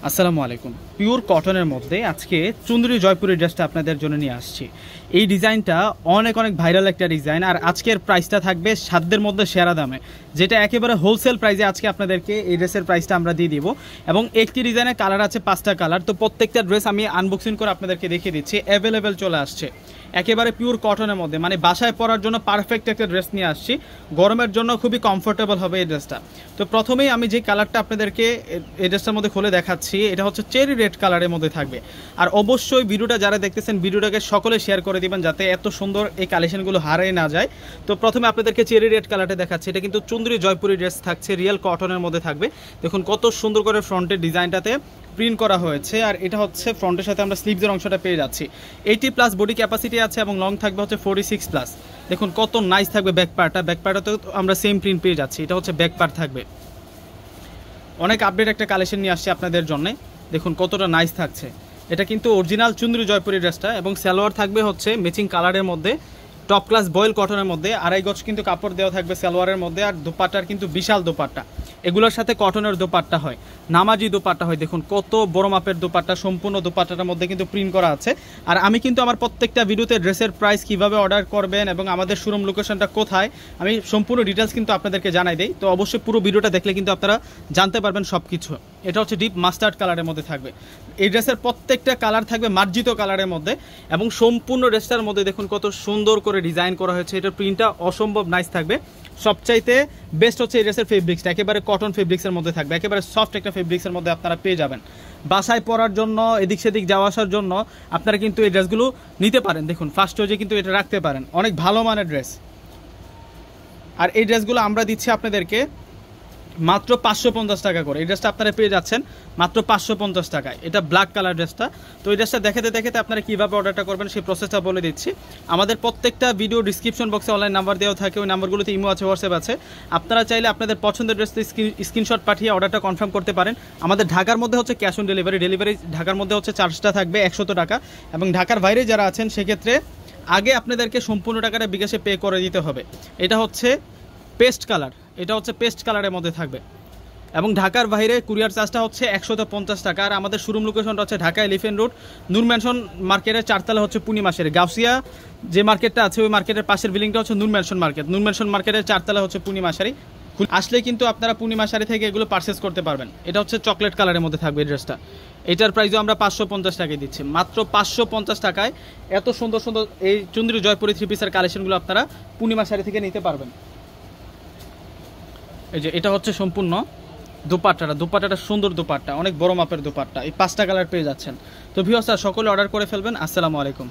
আসসালামু আলাইকুম। পিওর কটনের মধ্যে আজকে চুন্দ্রী জয়পুরি ড্রেসটা আপনাদের জন্য নিয়ে আসছি। এই ডিজাইনটা অনেক ভাইরাল একটা ডিজাইন, আর আজকের প্রাইসটা থাকবে সাধ্যের মধ্যে সেরা দামে, যেটা একেবারে হোলসেল প্রাইসে আজকে আপনাদেরকে এই ড্রেসের প্রাইসটা আমরা দিয়ে দিব। এবং একটি ডিজাইনের কালার আছে 5টা কালার, তো প্রত্যেকটা ড্রেস আমি আনবক্সিং করে আপনাদেরকে দেখিয়ে দিচ্ছি। অ্যাভেলেবেল চলে আসছে একেবারে পিওর কটনের মধ্যে, মানে বাসায় পরার জন্য পারফেক্ট একটা ড্রেস নিয়ে আসছি। গরমের জন্য খুবই কমফোর্টেবল হবে এই ড্রেসটা। তো প্রথমেই আমি যে কালারটা আপনাদেরকে এই ড্রেসটার মধ্যে খুলে দেখাচ্ছি, এটা হচ্ছে চেরি রেড কালারের মধ্যে থাকবে। আর অবশ্যই ভিডিওটা যারা দেখতেছেন ভিডিওটাকে সকলে শেয়ার করে দিবেন, যাতে এত সুন্দর এই কালেকশনগুলো হারিয়ে না যায়। তো প্রথমে আপনাদেরকে চেরি রেড কালারটা দেখাচ্ছি। এটা কিন্তু চুন্দ্রী জয়পুরি ড্রেস থাকছে, রিয়েল কটনের মধ্যে থাকবে। দেখুন কত সুন্দর করে ফ্রন্টের ডিজাইনটাতে প্রিন্ট করা হয়েছে, আর এটা হচ্ছে ফ্রন্টের সাথে আমরা স্লিভসের অংশটা পেয়ে যাচ্ছি। 80+ বডি ক্যাপাসিটি আছে এবং লং থাকবে হচ্ছে 46+। দেখুন কত নাইস থাকবে ব্যাক পার্টটাতেও আমরা সেম প্রিন্ট পেয়ে যাচ্ছি। এটা হচ্ছে ব্যাক পার্ট থাকবে। অনেক আপডেট একটা কালেকশন নিয়ে আসছে আপনাদের জন্য। দেখুন কতটা নাইস থাকছে। এটা কিন্তু অরিজিনাল চুন্দ্রী জয়পুরি ড্রেসটা, এবং সালোয়ার থাকবে হচ্ছে ম্যাচিং কালারের মধ্যে, টপ ক্লাস বয়েল কটনের মধ্যে। 2.5 গজ কিন্তু কাপড় দেওয়া থাকবে সালোয়ারের মধ্যে। আর দোপাট্টার কিন্তু বিশাল দোপাট্টা, এগুলোর সাথে কটনের দোপাট্টা হয়, নামাজি দোপাট্টা হয়। দেখুন কত বড় মাপের দোপাট্টা, সম্পূর্ণ দোপাট্টাটার মধ্যে কিন্তু প্রিন্ট করা আছে। আর আমি কিন্তু আমার প্রত্যেকটা ভিডিওতে ড্রেসের প্রাইস কিভাবে অর্ডার করবেন এবং আমাদের শোরুম লোকেশনটা কোথায়, আমি সম্পূর্ণ ডিটেলস কিন্তু আপনাদেরকে জানাই দেই। তো অবশ্যই পুরো ভিডিওটা দেখলে কিন্তু আপনারা জানতে পারবেন সব কিছু। এটা হচ্ছে ডিপ মাস্টার্ড কালারের মধ্যে থাকবে। এই ড্রেসের প্রত্যেকটা কালার থাকবে মার্জিত কালারের মধ্যে, এবং সম্পূর্ণ ড্রেসটার মধ্যে দেখুন কত সুন্দর করে ডিজাইন করা হয়েছে। এটার প্রিন্টটা অসম্ভব নাইস থাকবে। সবচাইতে বেস্ট হচ্ছে এই ড্রেসের ফেব্রিক্সটা, একেবারে কটন ফেব্রিক্সের মধ্যে থাকবে, একেবারে সফট একটা ফেব্রিক্সের মধ্যে আপনারা পেয়ে যাবেন। বাসায় পরার জন্য, এদিক সেদিক যাওয়া আসার জন্য আপনারা কিন্তু এই ড্রেসগুলো নিতে পারেন। দেখুন ফার্স্ট ওজে কিন্তু এটা রাখতে পারেন, অনেক ভালো মানের ড্রেস। আর এই ড্রেসগুলো আমরা দিচ্ছি আপনাদেরকে মাত্র 550 টাকা করে। এই ড্রেসটা আপনারা পেয়ে যাচ্ছেন মাত্র 550 টাকায়। এটা ব্ল্যাক কালার ড্রেসটা। তো এই ড্রেসটা দেখাতে আপনারা কীভাবে অর্ডারটা করবেন সেই প্রসেসটা বলে দিচ্ছি। আমাদের প্রত্যেকটা ভিডিও ডিসক্রিপশন বক্সে অনলাইন নাম্বার দেওয়া থাকে, ওই নাম্বারগুলোতে ইমো আছে, হোয়াটসঅ্যাপ আছে। আপনারা চাইলে আপনাদের পছন্দের ড্রেসটা স্ক্রিনশট পাঠিয়ে অর্ডারটা কনফার্ম করতে পারেন। আমাদের ঢাকার মধ্যে হচ্ছে ক্যাশ অন ডেলিভারি ঢাকার মধ্যে হচ্ছে চার্জটা থাকবে 100 টাকা, এবং ঢাকার বাইরে যারা আছেন সেক্ষেত্রে আগে আপনাদেরকে সম্পূর্ণ টাকাটা বিকাশে পে করে দিতে হবে। এটা হচ্ছে পেস্ট কালার, এটা হচ্ছে পেস্ট কালারের মধ্যে থাকবে, এবং ঢাকার বাইরে কুরিয়ার চার্জটা হচ্ছে 150 টাকা। আর আমাদের শোরুম লোকেশনটা হচ্ছে ঢাকা এলিফেন্ট রোড, নূর ম্যানশন মার্কেটের 4তলা হচ্ছে পূর্ণিমাশারি। গাউসিয়া যে মার্কেটটা আছে ওই মার্কেটের পাশের বিল্ডিংটা হচ্ছে নূর ম্যানশন মার্কেট। নূর ম্যানশন মার্কেটের 4তলা হচ্ছে পূর্ণিমাশারি। আসলে কিন্তু আপনারা পূর্ণিমাশারি থেকে এগুলো পারচেস করতে পারবেন। এটা হচ্ছে চকলেট কালারের মধ্যে থাকবে এই ড্রেসটা। এটার প্রাইসও আমরা 550 টাকায় দিচ্ছি, মাত্র 550 টাকায়। এত সুন্দর সুন্দর এই চুন্দ্রী জয়পুরি 3 পিসের কালেকশনগুলো আপনারা পূর্ণিমাশারি থেকে নিতে পারবেন। এই যে এটা হচ্ছে সম্পূর্ণ দোপাট্টাটা সুন্দর দোপাট্টা, অনেক বড় মাপের দোপাট্টা। এই 5টা কালার পেয়ে যাচ্ছেন। তো ভিউয়ার্স সকলে অর্ডার করে ফেলবেন। আসসালামু আলাইকুম।